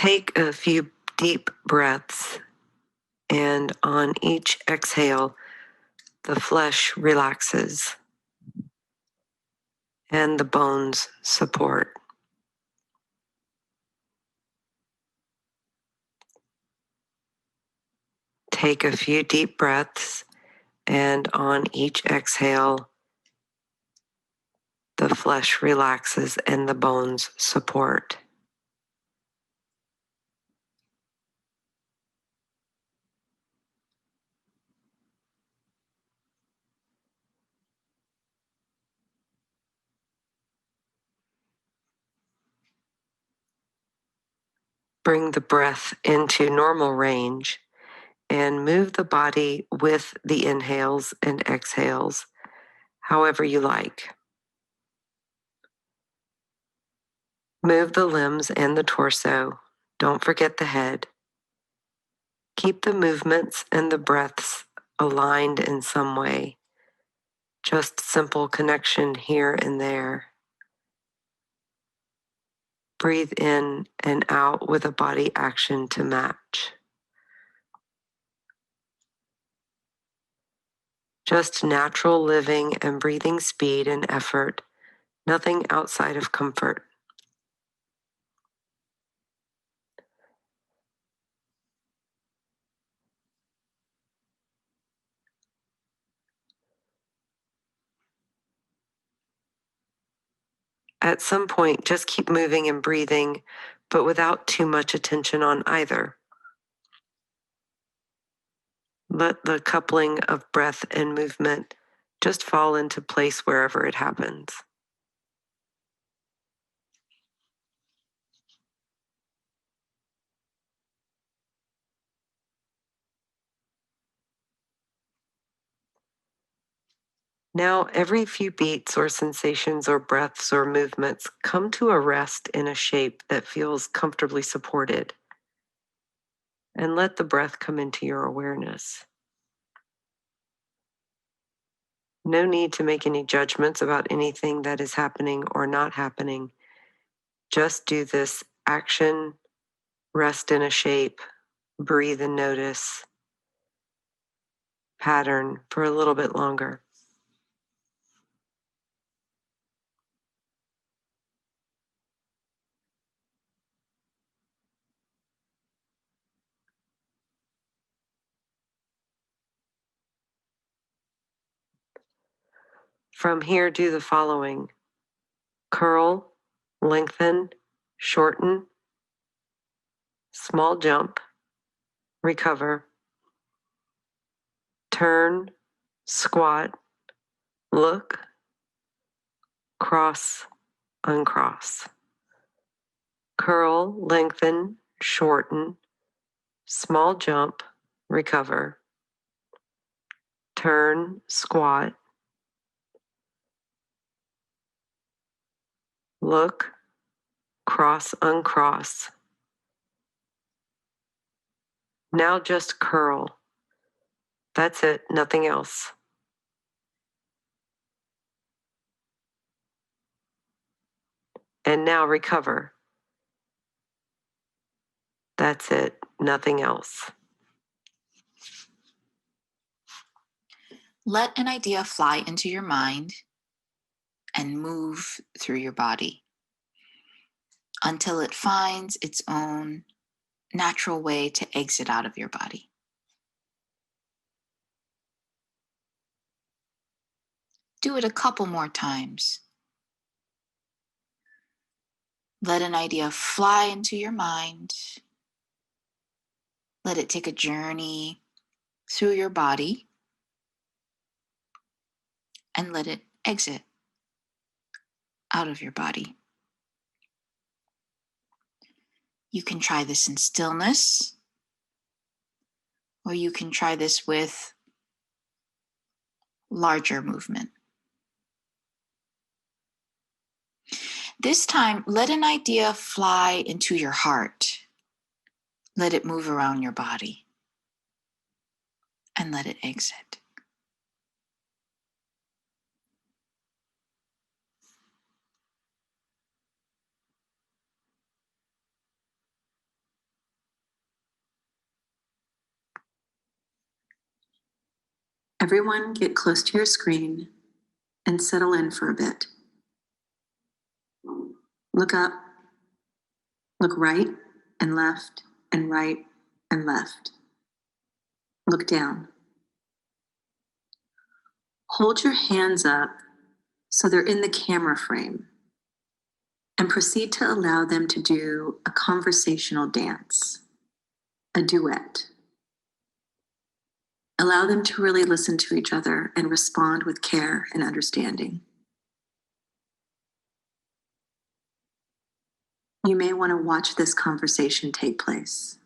Take a few deep breaths, and on each exhale, the flesh relaxes and the bones support. Take a few deep breaths, and on each exhale, the flesh relaxes and the bones support. Bring the breath into normal range and move the body with the inhales and exhales, however you like. Move the limbs and the torso. Don't forget the head. Keep the movements and the breaths aligned in some way. Just simple connection here and there. Breathe in and out with a body action to match. Just natural living and breathing speed and effort, nothing outside of comfort. At some point, just keep moving and breathing, but without too much attention on either. Let the coupling of breath and movement just fall into place wherever it happens. Now, every few beats or sensations or breaths or movements, come to a rest in a shape that feels comfortably supported. And let the breath come into your awareness. No need to make any judgments about anything that is happening or not happening. Just do this action, rest in a shape, breathe and notice pattern for a little bit longer. From here, do the following: curl, lengthen, shorten, small jump, recover, turn, squat, look, cross, uncross. Curl, lengthen, shorten, small jump, recover, turn, squat, look, cross, uncross. Now just curl. That's it, nothing else. And now recover. That's it, nothing else. Let an idea fly into your mind and move through your body until it finds its own natural way to exit out of your body. Do it a couple more times. Let an idea fly into your mind. Let it take a journey through your body and let it exit out of your body. You can try this in stillness, or you can try this with larger movement. This time, let an idea fly into your heart. Let it move around your body and let it exit. Everyone get close to your screen and settle in for a bit. Look up, look right and left and right and left. Look down. Hold your hands up so they're in the camera frame and proceed to allow them to do a conversational dance, a duet. Allow them to really listen to each other and respond with care and understanding. You may want to watch this conversation take place.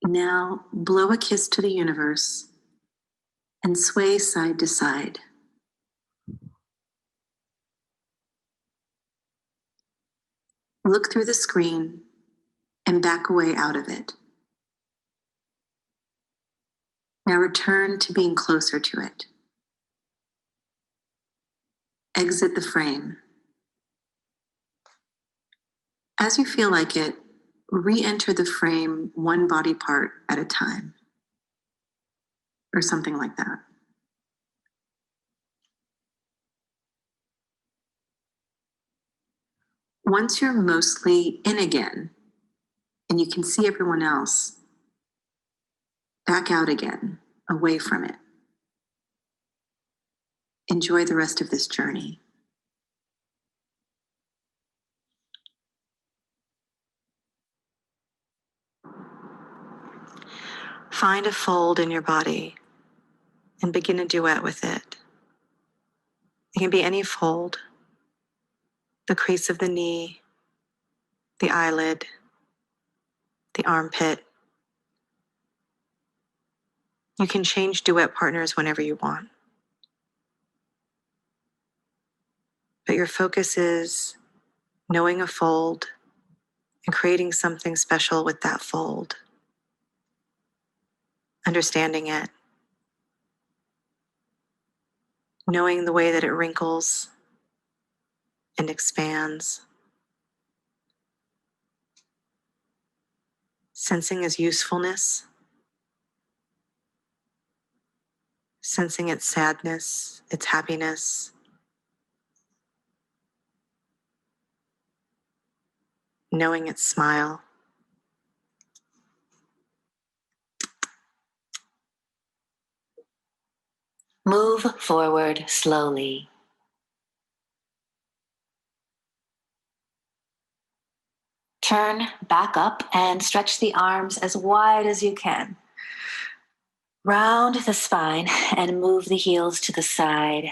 Now, blow a kiss to the universe and sway side to side. Look through the screen and back away out of it. Now return to being closer to it. Exit the frame. As you feel like it, re-enter the frame one body part at a time, or something like that. Once you're mostly in again, and you can see everyone else, back out again, away from it. Enjoy the rest of this journey. Find a fold in your body and begin a duet with it. It can be any fold: the crease of the knee, the eyelid, the armpit. You can change duet partners whenever you want. But your focus is knowing a fold and creating something special with that fold. Understanding it. Knowing the way that it wrinkles and expands. Sensing its usefulness. Sensing its sadness, its happiness. Knowing its smile. Move forward slowly. Turn back up and stretch the arms as wide as you can. Round the spine and move the heels to the side,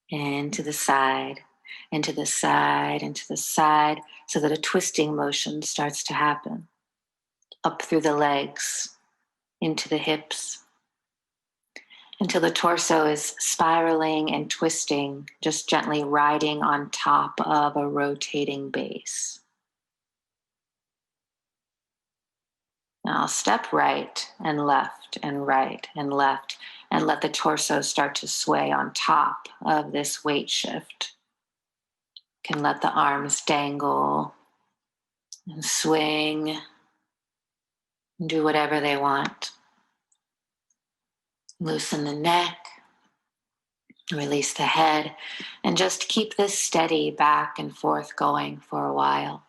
and to the side, and to the side, and to the side, so that a twisting motion starts to happen. Up through the legs, into the hips, until the torso is spiraling and twisting, just gently riding on top of a rotating base. Now step right and left and right and left, and let the torso start to sway on top of this weight shift. You can let the arms dangle and swing and do whatever they want. Loosen the neck, release the head, and just keep this steady back and forth going for a while.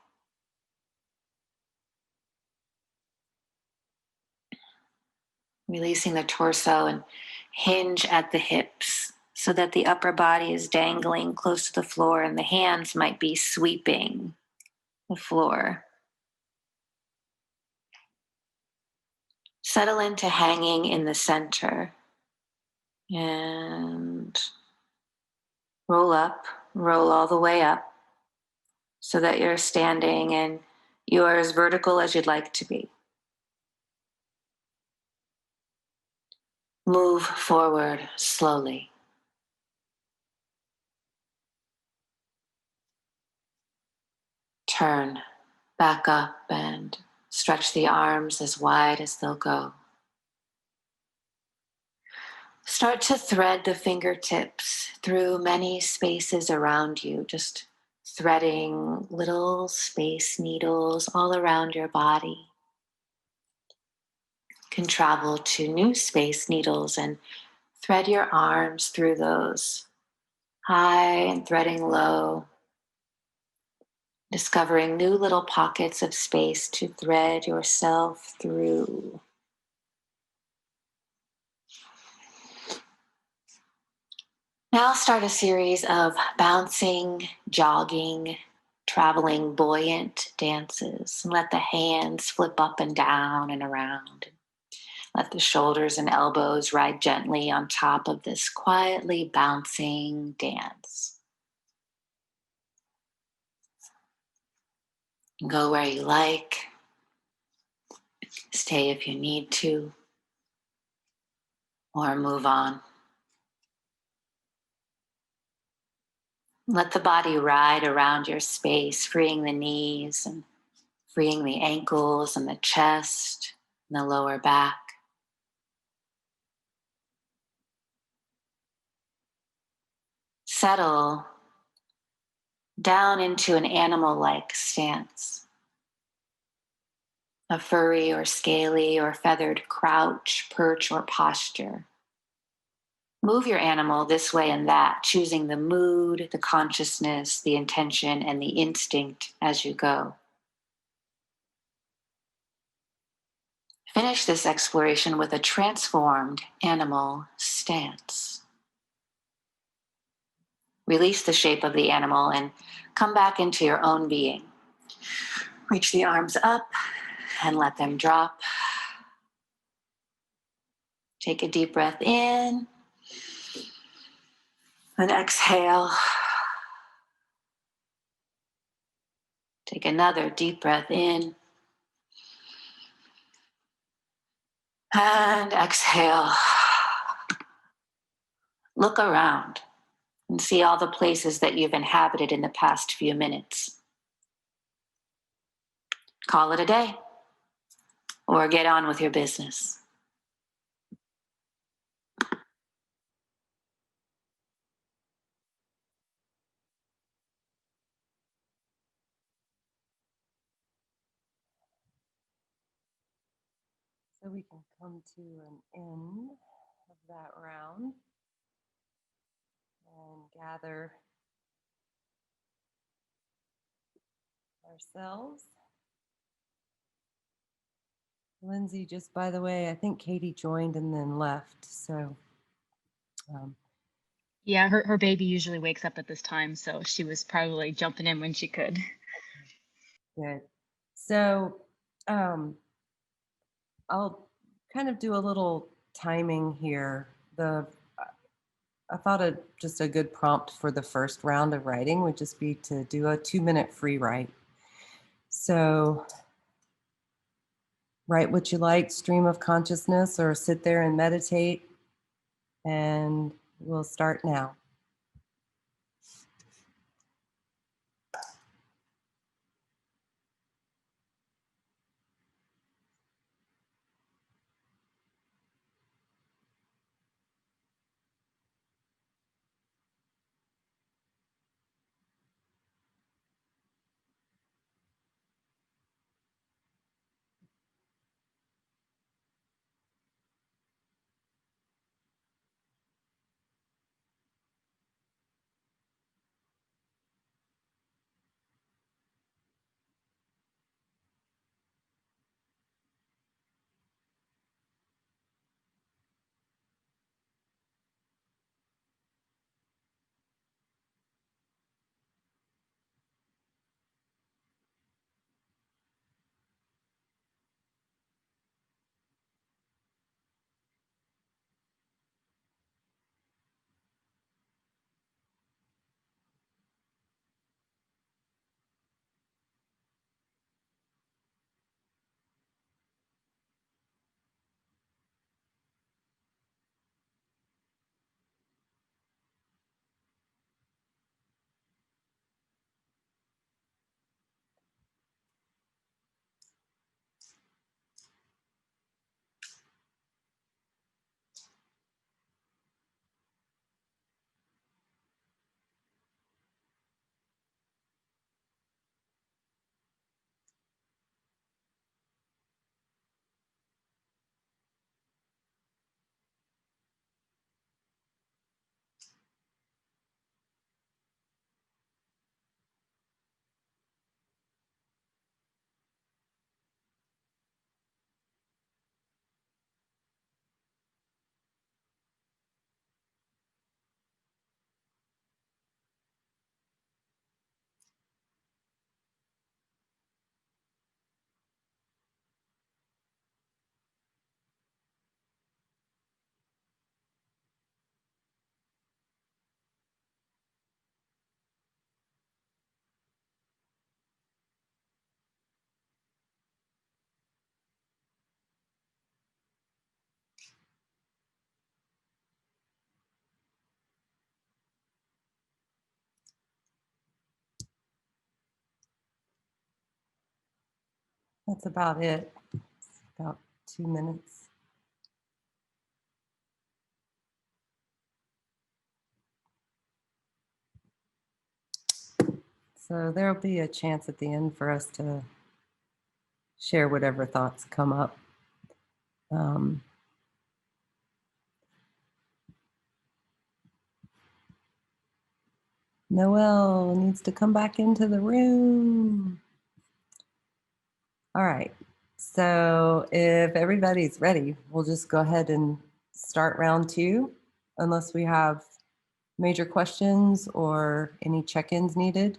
Releasing the torso and hinge at the hips so that the upper body is dangling close to the floor and the hands might be sweeping the floor. Settle into hanging in the center and roll up, roll all the way up so that you're standing and you are as vertical as you'd like to be. Move forward slowly. Turn back up and stretch the arms as wide as they'll go. Start to thread the fingertips through many spaces around you, just threading little space needles all around your body. You can travel to new space needles and thread your arms through those, high and threading low, discovering new little pockets of space to thread yourself through. Now start a series of bouncing, jogging, traveling, buoyant dances. And let the hands flip up and down and around. Let the shoulders and elbows ride gently on top of this quietly bouncing dance. Go where you like. Stay if you need to, or move on. Let the body ride around your space, freeing the knees and freeing the ankles and the chest and the lower back. Settle down into an animal-like stance. A furry or scaly or feathered crouch, perch, or posture. Move your animal this way and that, choosing the mood, the consciousness, the intention, and the instinct as you go. Finish this exploration with a transformed animal stance. Release the shape of the animal and come back into your own being. Reach the arms up and let them drop. Take a deep breath in and exhale. Take another deep breath in and exhale. Look around and see all the places that you've inhabited in the past few minutes. Call it a day or get on with your business. So we can come to an end of that round and gather ourselves. Lindsay, just by the way, I think Katie joined and then left. So um, Yeah, her baby usually wakes up at this time, so she was probably jumping in when she could. good. So I'll kind of do a little timing here. I thought just a good prompt for the first round of writing would just be to do a 2-minute free write. So write what you like, stream of consciousness, or sit there and meditate. And we'll start now. That's about it. It's about 2 minutes. So there'll be a chance at the end for us to share whatever thoughts come up. Noelle needs to come back into the room. All right. So if everybody's ready, we'll just go ahead and start round 2, unless we have major questions or any check-ins needed.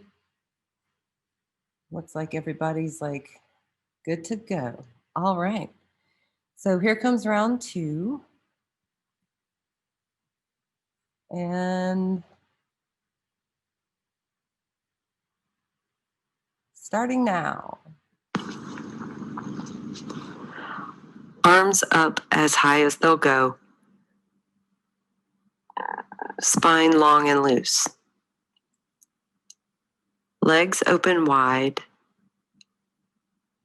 Looks like everybody's like good to go. All right. So here comes round 2. And starting now. Arms up as high as they'll go. Spine long and loose. Legs open wide.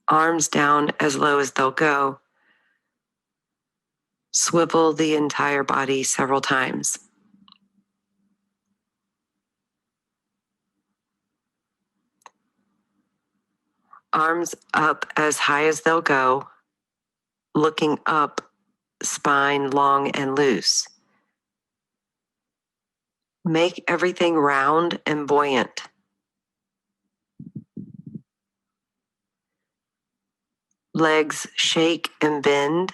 Arms down as low as they'll go. Swivel the entire body several times. Arms up as high as they'll go. Looking up, spine long and loose. Make everything round and buoyant. Legs shake and bend.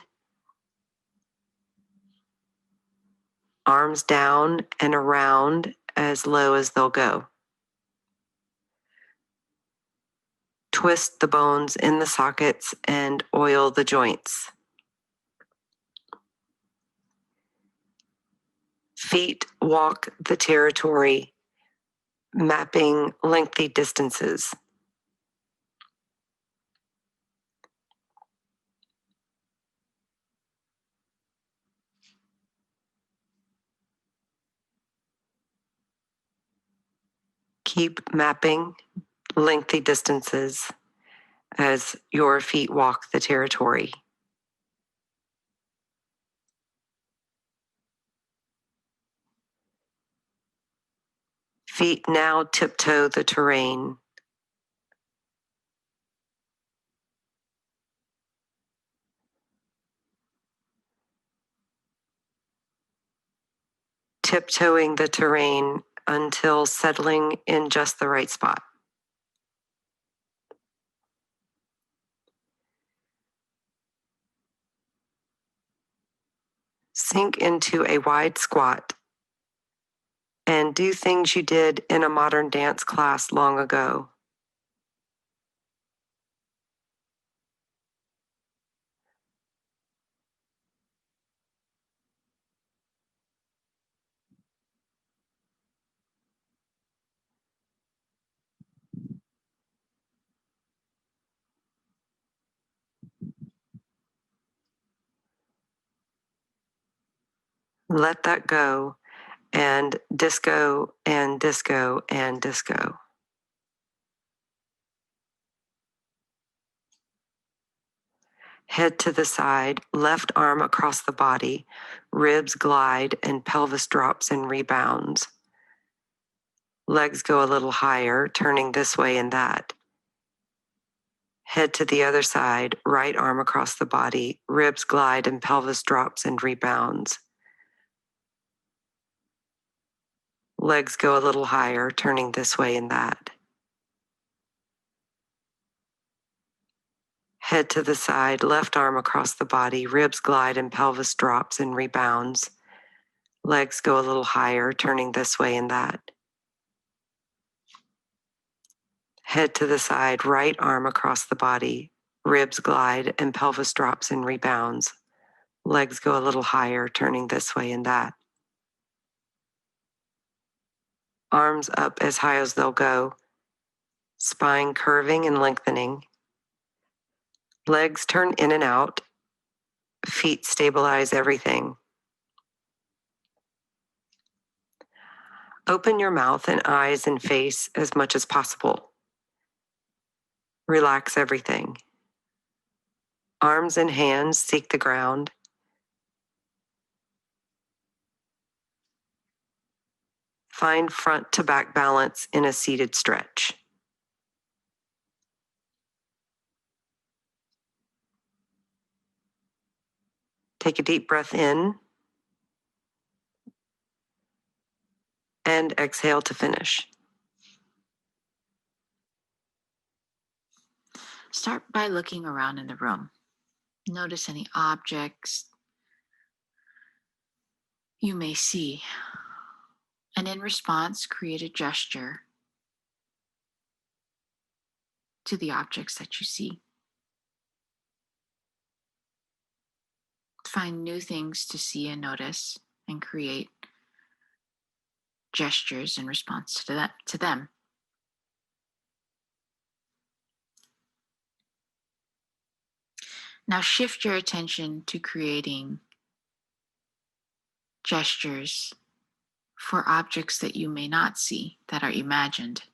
Arms down and around as low as they'll go. Twist the bones in the sockets and oil the joints. Feet walk the territory, mapping lengthy distances. Keep mapping lengthy distances as your feet walk the territory. Feet now tiptoe the terrain. Tiptoeing the terrain until settling in just the right spot. Sink into a wide squat and do things you did in a modern dance class long ago. Let that go and disco and disco and disco. Head to the side, left arm across the body, ribs glide and pelvis drops and rebounds. Legs go a little higher, turning this way and that. Head to the other side, right arm across the body, ribs glide and pelvis drops and rebounds. Legs go a little higher, turning this way and that. Head to the side, left arm across the body, ribs glide and pelvis drops and rebounds. Legs go a little higher, turning this way and that. Head to the side, right arm across the body, ribs glide and pelvis drops and rebounds. Legs go a little higher, turning this way and that. Arms up as high as they'll go, spine curving and lengthening. Legs turn in and out, feet stabilize everything. Open your mouth and eyes and face as much as possible. Relax everything. Arms and hands seek the ground. Find front to back balance in a seated stretch. Take a deep breath in and exhale to finish. Start by looking around in the room. Notice any objects you may see. And in response, create a gesture to the objects that you see. Find new things to see and notice and create gestures in response to them. Now shift your attention to creating gestures for objects that you may not see, that are imagined.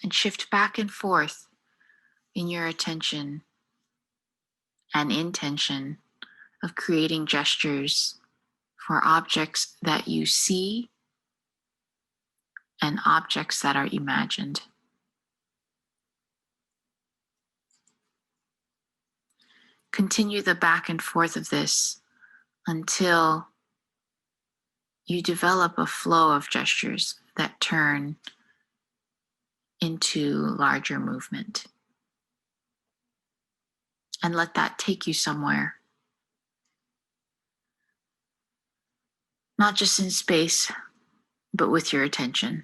And shift back and forth in your attention and intention of creating gestures for objects that you see and objects that are imagined. Continue the back and forth of this until you develop a flow of gestures that turn into larger movement. And let that take you somewhere. Not just in space, but with your attention.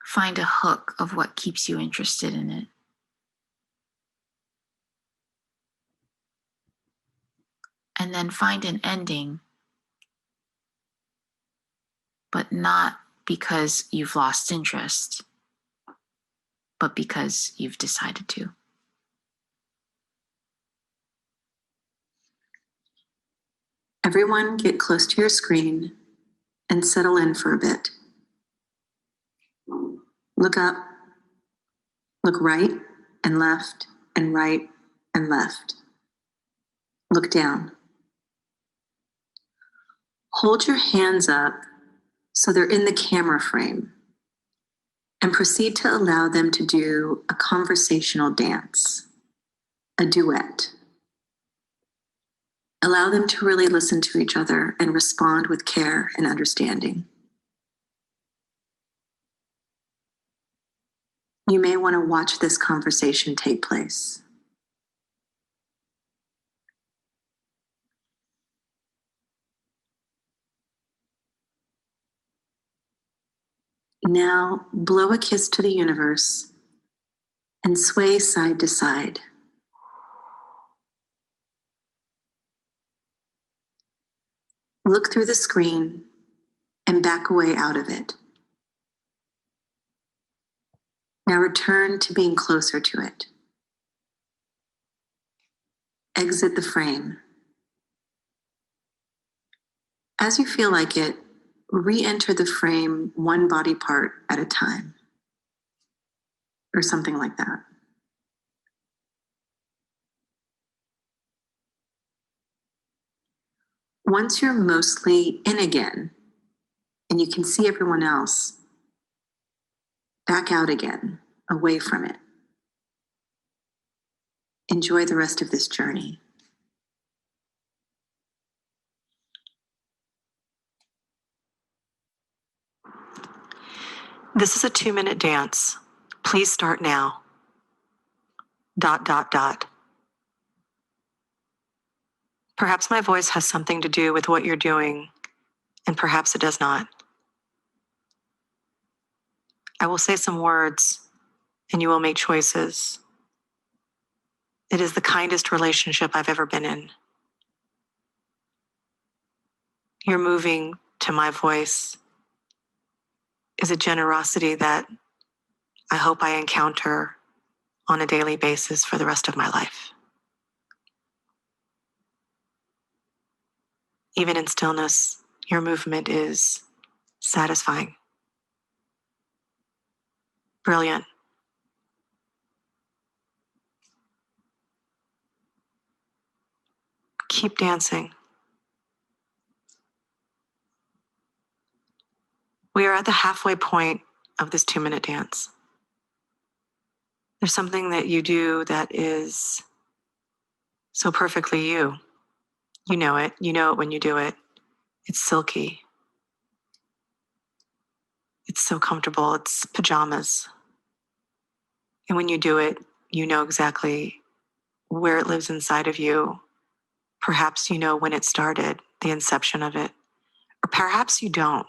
Find a hook of what keeps you interested in it. And then find an ending, but not because you've lost interest, but because you've decided to. Everyone get close to your screen and settle in for a bit. Look up, look right and left and right and left. Look down. Hold your hands up so they're in the camera frame and proceed to allow them to do a conversational dance, a duet. Allow them to really listen to each other and respond with care and understanding. You may want to watch this conversation take place. Now, blow a kiss to the universe and sway side to side. Look through the screen and back away out of it. Now return to being closer to it. Exit the frame. As you feel like it, re-enter the frame one body part at a time, or something like that. Once you're mostly in again, and you can see everyone else, back out again, away from it. Enjoy the rest of this journey. This is a 2-minute dance. Please start now. ... Perhaps my voice has something to do with what you're doing, and perhaps it does not. I will say some words, and you will make choices. It is the kindest relationship I've ever been in. Your moving to my voice is a generosity that I hope I encounter on a daily basis for the rest of my life. Even in stillness, your movement is satisfying. Brilliant. Keep dancing. We are at the halfway point of this 2-minute dance. There's something that you do that is so perfectly you. You know it. You know it when you do it. It's silky. It's so comfortable. It's pajamas. And when you do it, you know exactly where it lives inside of you. Perhaps you know when it started, the inception of it. Or perhaps you don't.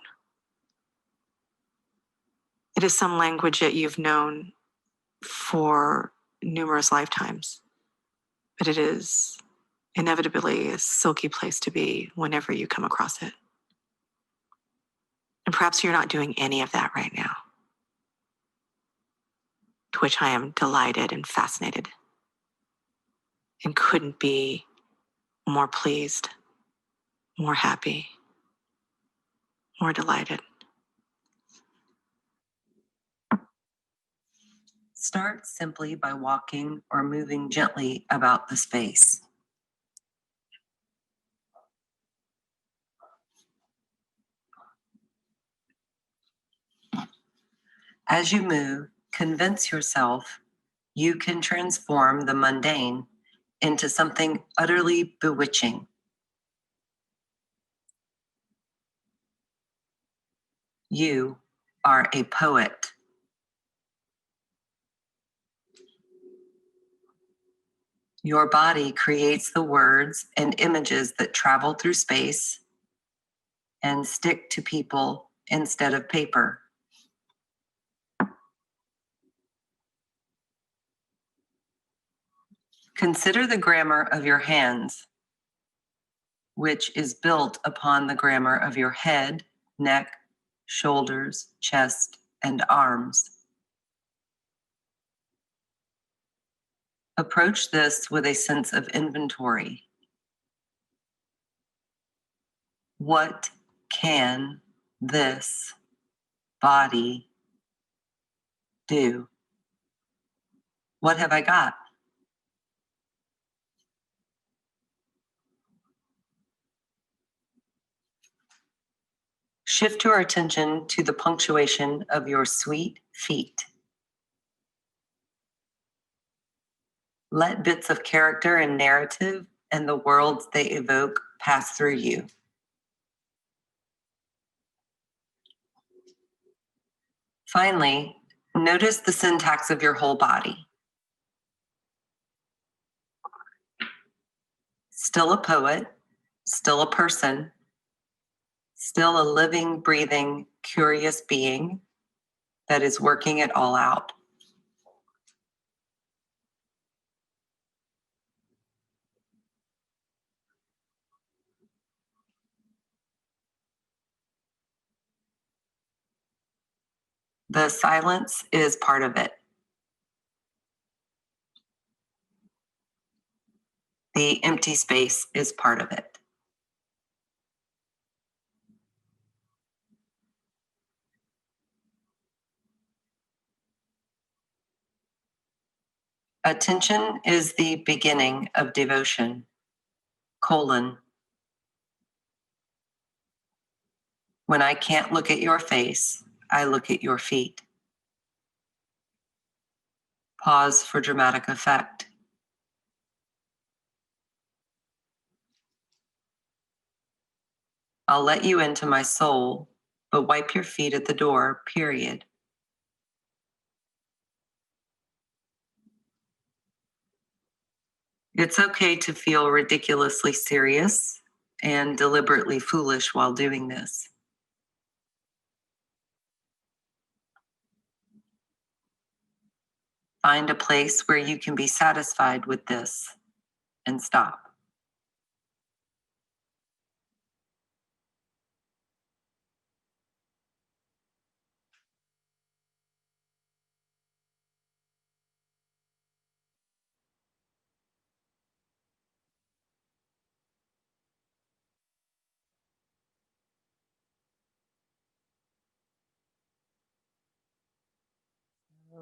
It is some language that you've known for numerous lifetimes. But it is inevitably a silky place to be whenever you come across it. And perhaps you're not doing any of that right now, to which I am delighted and fascinated and couldn't be more pleased, more happy, more delighted. Start simply by walking or moving gently about the space. As you move, convince yourself you can transform the mundane into something utterly bewitching. You are a poet. Your body creates the words and images that travel through space and stick to people instead of paper. Consider the grammar of your hands, which is built upon the grammar of your head, neck, shoulders, chest, and arms. Approach this with a sense of inventory. What can this body do? What have I got? Shift your attention to the punctuation of your sweet feet. Let bits of character and narrative and the worlds they evoke pass through you. Finally, notice the syntax of your whole body. Still a poet, still a person, still a living, breathing, curious being that is working it all out. The silence is part of it. The empty space is part of it. Attention is the beginning of devotion. When I can't look at your face, I look at your feet. Pause for dramatic effect. I'll let you into my soul, but wipe your feet at the door, period. It's okay to feel ridiculously serious and deliberately foolish while doing this. Find a place where you can be satisfied with this and stop.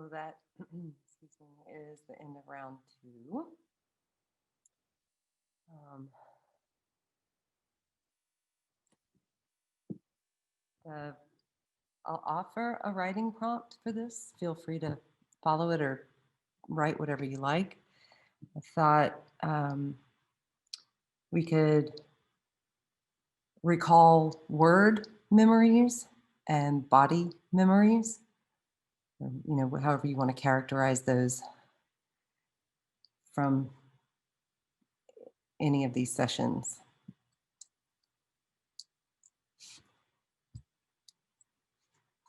So that, excuse me, is the end of round 2. I'll offer a writing prompt for this. Feel free to follow it or write whatever you like. I thought we could recall word memories and body memories, however you want to characterize those from any of these sessions.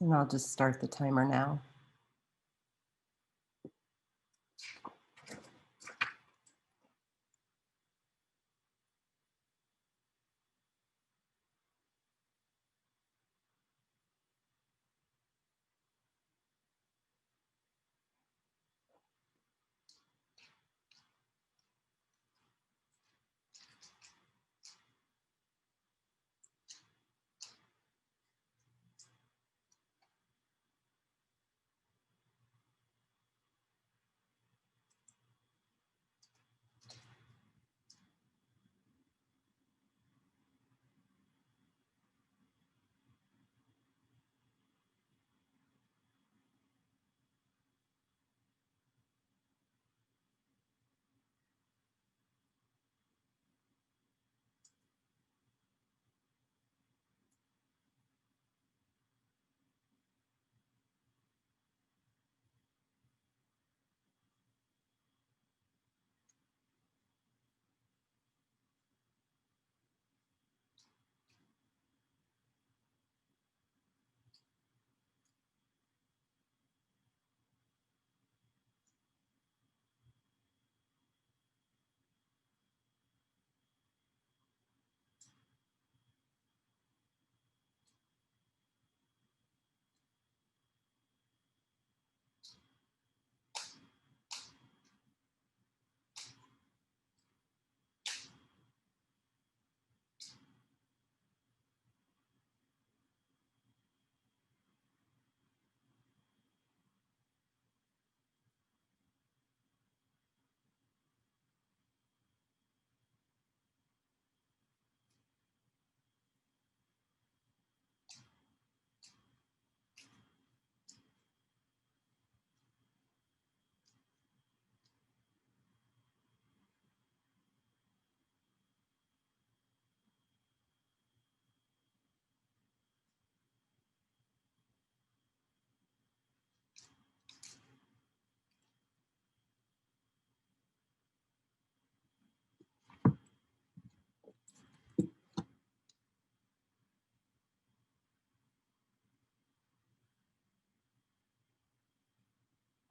And I'll just start the timer now.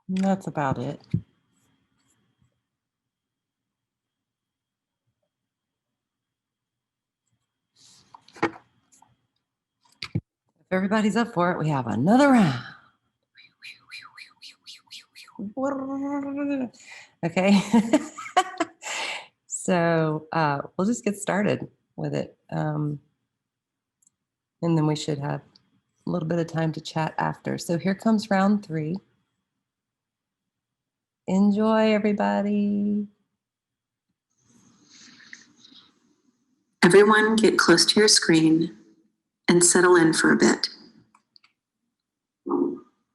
And that's about it. If everybody's up for it, we have another round. Okay. So we'll just get started with it. And then we should have a little bit of time to chat after. So here comes round 3. Enjoy, everybody. Everyone get close to your screen and settle in for a bit.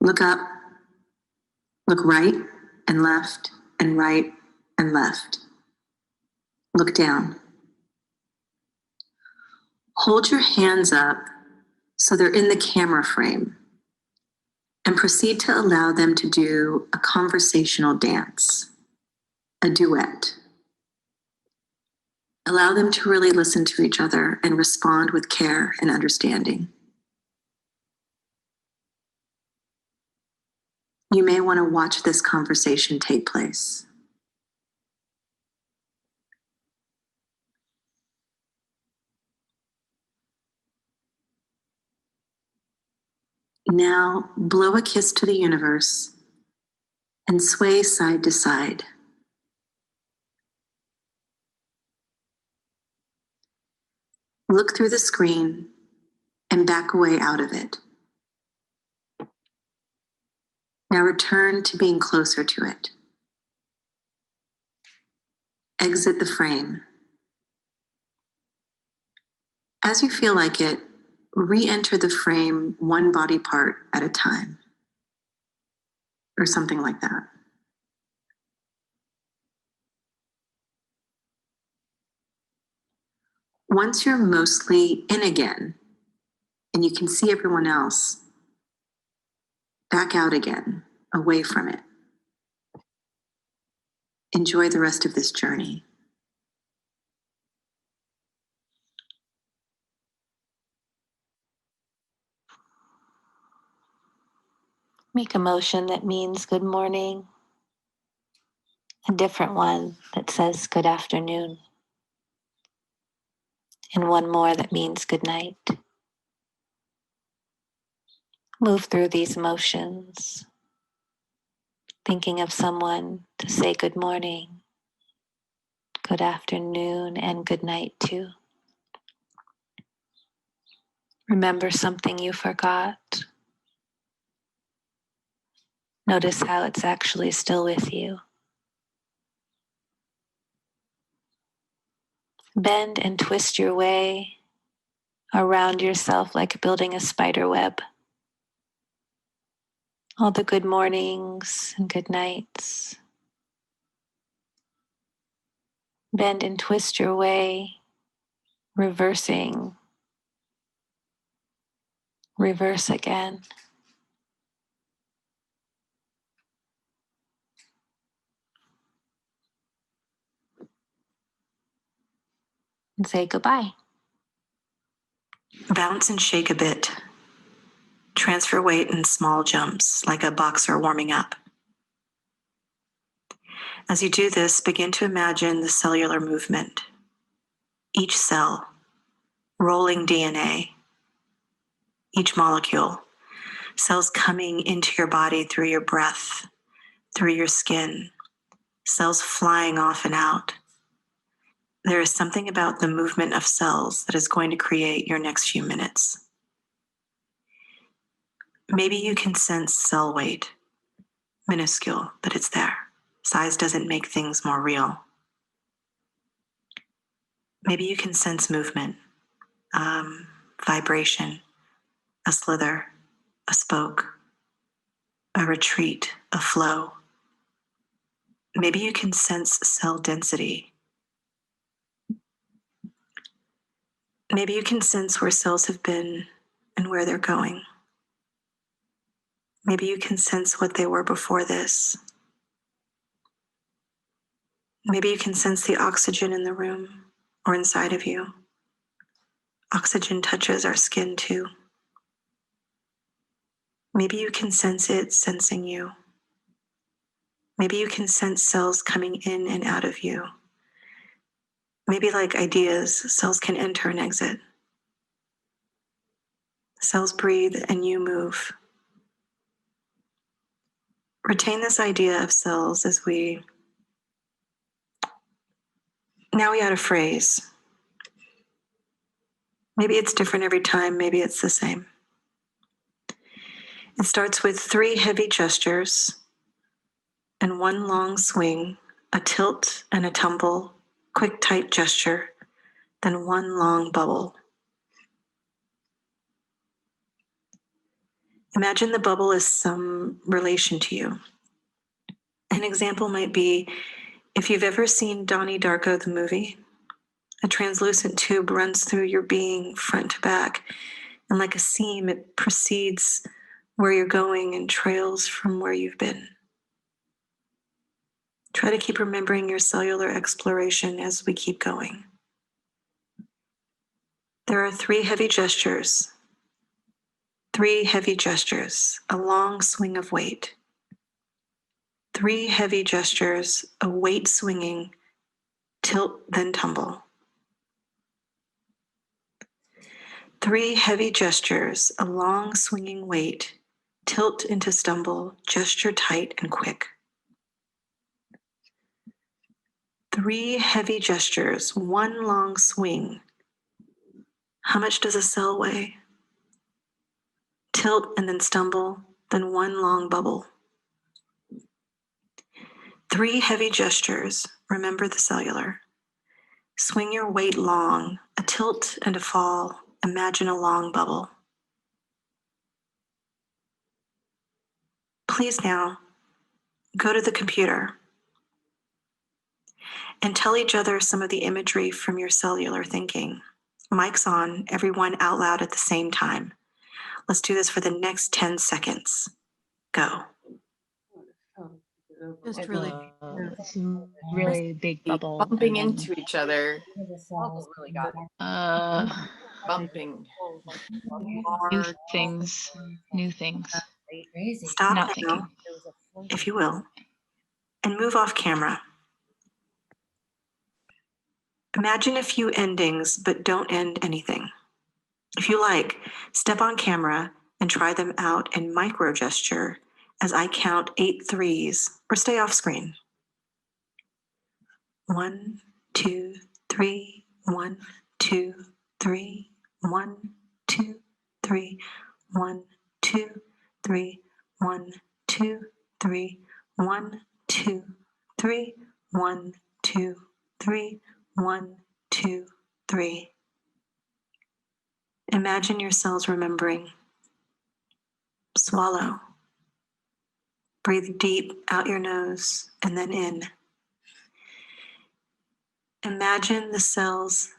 Look up, look right and left and right and left. Look down. Hold your hands up so they're in the camera frame and proceed to allow them to do a conversational dance, a duet. Allow them to really listen to each other and respond with care and understanding. You may want to watch this conversation take place. Now blow a kiss to the universe and sway side to side. Look through the screen and back away out of it. Now return to being closer to it. Exit the frame. As you feel like it, re-enter the frame one body part at a time, or something like that. Once you're mostly in again, and you can see everyone else, back out again, away from it. Enjoy the rest of this journey. Make a motion that means good morning, a different one that says good afternoon, and one more that means good night. Move through these motions, thinking of someone to say good morning, good afternoon, and good night to. Remember something you forgot. Notice how it's actually still with you. Bend and twist your way around yourself like building a spider web. All the good mornings and good nights. Bend and twist your way, reversing, reverse again. And say goodbye. Bounce and shake a bit. Transfer weight in small jumps, like a boxer warming up. As you do this, begin to imagine the cellular movement. Each cell, rolling DNA, each molecule, cells coming into your body through your breath, through your skin, cells flying off and out. There is something about the movement of cells that is going to create your next few minutes. Maybe you can sense cell weight, minuscule, but it's there. Size doesn't make things more real. Maybe you can sense movement, vibration, a slither, a spoke, a retreat, a flow. Maybe you can sense cell density. Maybe you can sense where cells have been and where they're going. Maybe you can sense what they were before this. Maybe you can sense the oxygen in the room or inside of you. Oxygen touches our skin too. Maybe you can sense it sensing you. Maybe you can sense cells coming in and out of you. Maybe like ideas, cells can enter and exit. Cells breathe and you move. Retain this idea of cells as now we add a phrase. Maybe it's different every time, maybe it's the same. It starts with 3 heavy gestures and 1 long swing, a tilt and a tumble, quick, tight gesture, then 1 long bubble. Imagine the bubble as some relation to you. An example might be if you've ever seen Donnie Darko, the movie, a translucent tube runs through your being front to back, and like a seam, it precedes where you're going and trails from where you've been. Try to keep remembering your cellular exploration as we keep going. There are 3 heavy gestures. 3 heavy gestures, a long swing of weight. 3 heavy gestures, a weight swinging, tilt then tumble. 3 heavy gestures, a long swinging weight, tilt into stumble, gesture tight and quick. 3 heavy gestures, 1 long swing. How much does a cell weigh? Tilt and then stumble, then 1 long bubble. 3 heavy gestures. Remember the cellular. Swing your weight long, a tilt and a fall. Imagine a long bubble. Please now go to the computer and tell each other some of the imagery from your cellular thinking. Mic's on, everyone out loud at the same time. Let's do this for the next 10 seconds. Go. Just really, this really big bubble. Bumping and then, into each other. Really got Bumping. new things, new things. crazy. Stop Not now, thinking. if you will, and move off camera. Imagine a few endings, but don't end anything. If you like, step on camera and try them out in micro gesture as I count 8 threes, or stay off screen. 1, 2, 3, 1, 2, 3, 1, 2, 3, 1, 2, 3, 1, 2, 3, 1, 2, 3, 1, 2, 3, 1, 2, 3. Imagine yourselves remembering. Swallow. Breathe deep out your nose and then in. Imagine the cells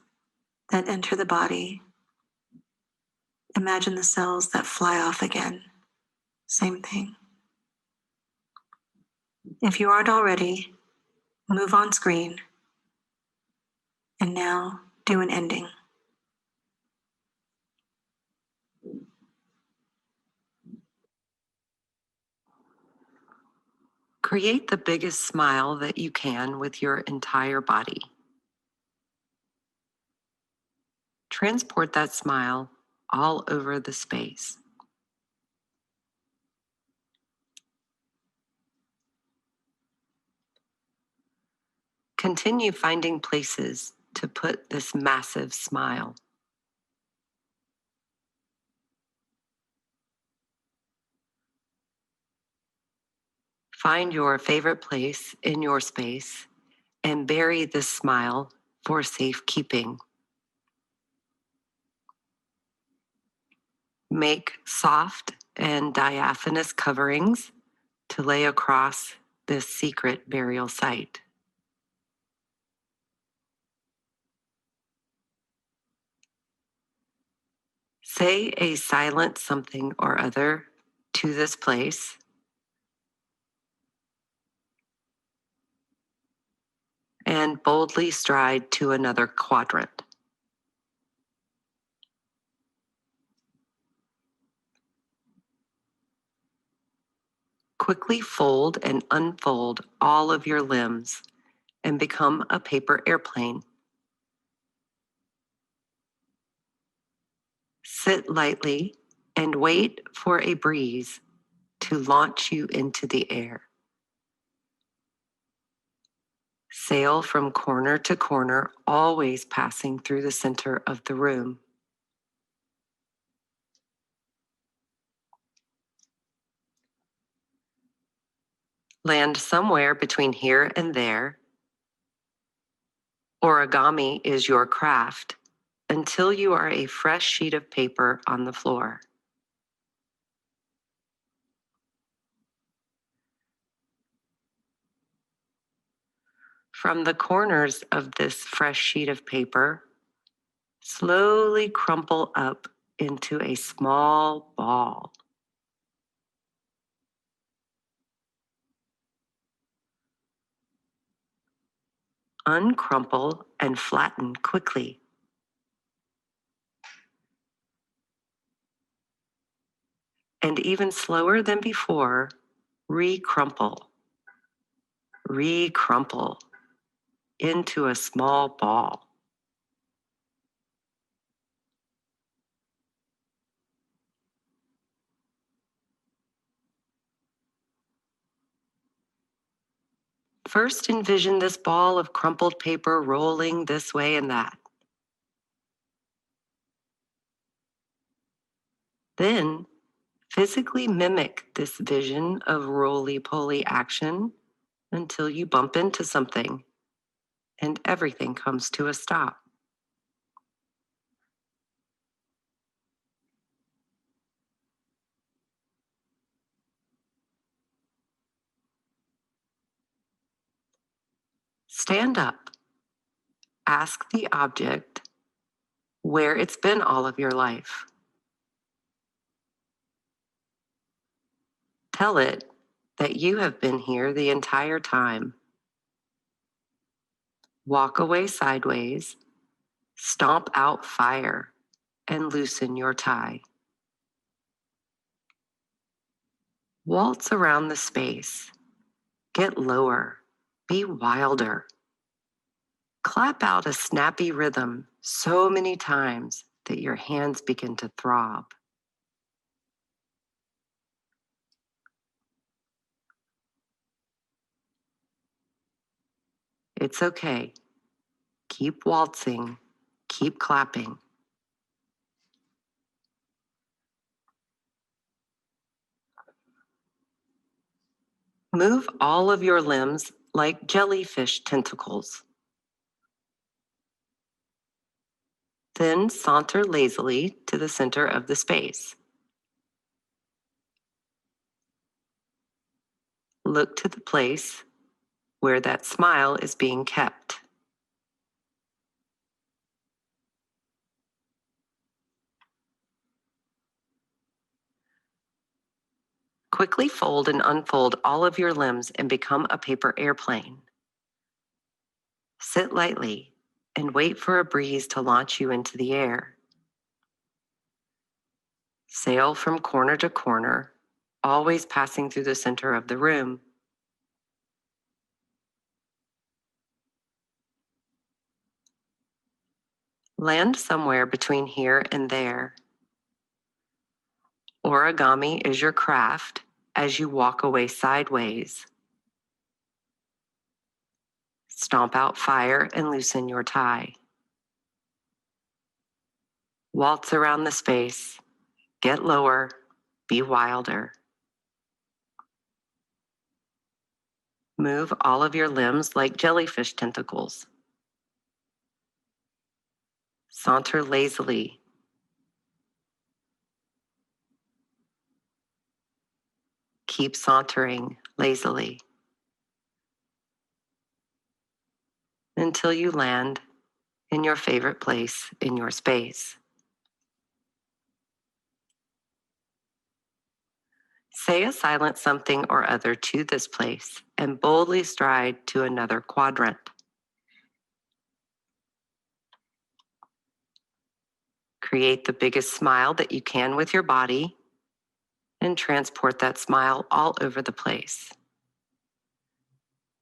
that enter the body. Imagine the cells that fly off again. Same thing. If you aren't already, move on screen. And now do an ending. Create the biggest smile that you can with your entire body. Transport that smile all over the space. Continue finding places to put this massive smile. Find your favorite place in your space and bury this smile for safekeeping. Make soft and diaphanous coverings to lay across this secret burial site. Say a silent something or other to this place. And boldly stride to another quadrant. Quickly fold and unfold all of your limbs and become a paper airplane. Sit lightly and wait for a breeze to launch you into the air. Sail from corner to corner, always passing through the center of the room. Land somewhere between here and there. Origami is your craft until you are a fresh sheet of paper on the floor. From the corners of this fresh sheet of paper, slowly crumple up into a small ball. Uncrumple and flatten quickly. And even slower than before, recrumple into a small ball. First, envision this ball of crumpled paper rolling this way and that. Then, physically mimic this vision of roly-poly action until you bump into something and everything comes to a stop. Stand up. Ask the object where it's been all of your life. Tell it that you have been here the entire time. Walk away sideways, stomp out fire, and loosen your tie. Waltz around the space. Get lower. Be wilder. Clap out a snappy rhythm so many times that your hands begin to throb. It's okay. Keep waltzing. Keep clapping. Move all of your limbs like jellyfish tentacles. Then saunter lazily to the center of the space. Look to the place where that smile is being kept. Quickly fold and unfold all of your limbs and become a paper airplane. Sit lightly and wait for a breeze to launch you into the air. Sail from corner to corner, always passing through the center of the room. Land somewhere between here and there. Origami is your craft as you walk away sideways. Stomp out fire and loosen your tie. Waltz around the space. Get lower. Be wilder. Move all of your limbs like jellyfish tentacles. Saunter lazily. Keep sauntering lazily until you land in your favorite place in your space. Say a silent something or other to this place and boldly stride to another quadrant. Create the biggest smile that you can with your body and transport that smile all over the place.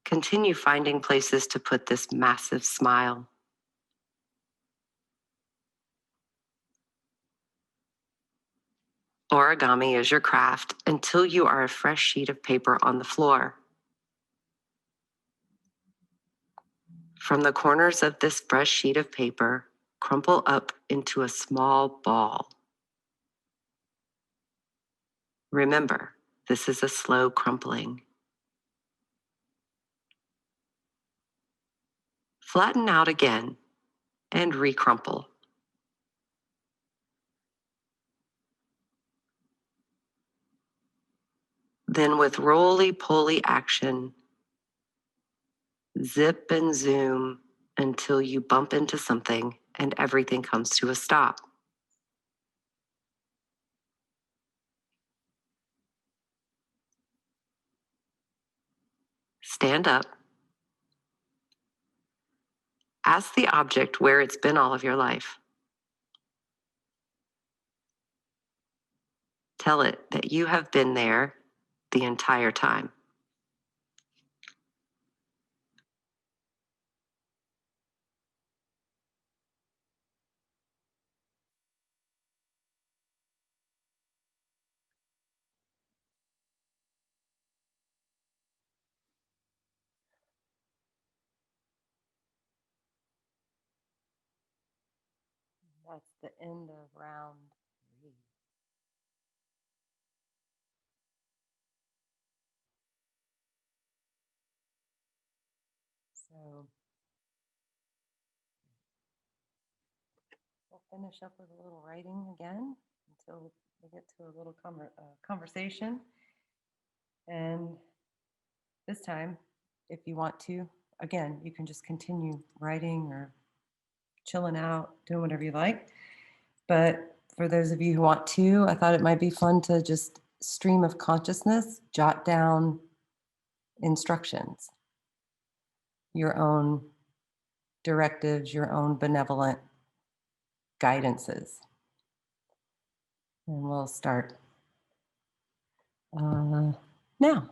Continue finding places to put this massive smile. Origami is your craft until you are a fresh sheet of paper on the floor. From the corners of this fresh sheet of paper, crumple up into a small ball. Remember, this is a slow crumpling. Flatten out again and recrumple. Then with roly-poly action, zip and zoom until you bump into something and everything comes to a stop. Stand up. Ask the object where it's been all of your life. Tell it that you have been there the entire time. That's the end of round 3. So we'll finish up with a little writing again until we get to a little conversation. And this time, if you want to, again, you can just continue writing or chilling out, doing whatever you like. But for those of you who want to, I thought it might be fun to just stream of consciousness, jot down instructions, your own directives, your own benevolent guidances. And we'll start now.